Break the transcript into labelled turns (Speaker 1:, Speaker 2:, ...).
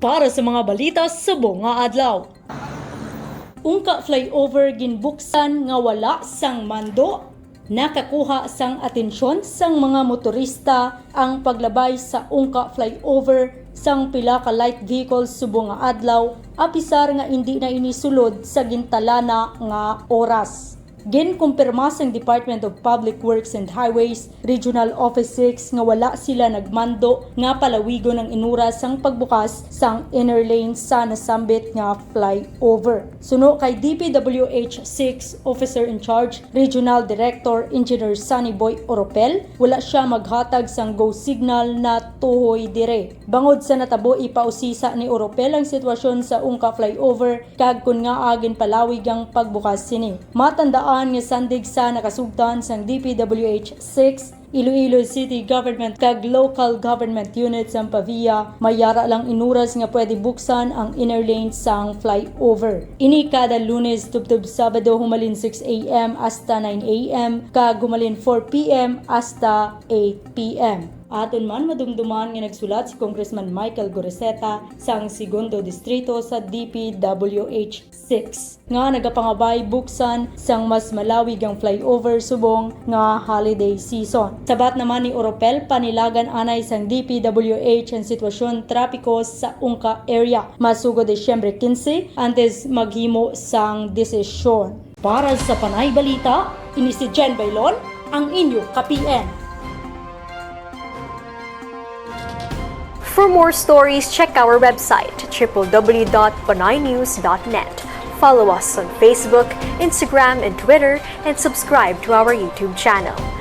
Speaker 1: Para sa mga balita sa buong adlaw. Ungka flyover ginbuksan nga wala sang mando. Nakakuha sang atensyon sang mga motorista ang paglabay sa Ungka flyover sang pila ka light vehicles subong nga adlaw apisar nga hindi na inisulod sa gintalana nga oras. Ginkumpirma sang Department of Public Works and Highways Regional Office 6 nga wala sila nagmando nga palawigon ang inuras sang pagbukas sang inner lane sa nasambit nga flyover. Suno kay DPWH 6 Officer in Charge Regional Director Engineer Sunny Boy Oropel, wala siya maghatag sang go signal na tuhoy dire. Bangod sa natabo ipausisa ni Oropel ang sitwasyon sa Ungka flyover kag kun nga agin palawig ang pagbukas sini. Matandaan nga sandig sa nakasugdan sang DPWH 6 Iloilo City Government kag local government units ang Pavia, mayara lang inuras nga pwede buksan ang inner lane sang flyover. Ini kada Lunes tubtub Sabado humalin 6 AM hasta 9 AM kag humalin 4 PM hasta 8 PM. Aton man madumduman nga nagsulat si Congressman Michael Goreseta sang segundo distrito sa DPWH 6 nga nagapangabay buksan sang mas malawig ang flyover subong nga holiday season. Sabat naman ni Oropel panilagan anay sang DPWH ang sitwasyon trapiko sa Ungka area masugo Desyembre 15 antes maghimo sang desisyon. Para sa Panay Balita, ini si Jen Baylon, ang inyo ka-PN.
Speaker 2: For more stories, check our website www.panaynews.net. Follow us on Facebook, Instagram, and Twitter, and subscribe to our YouTube channel.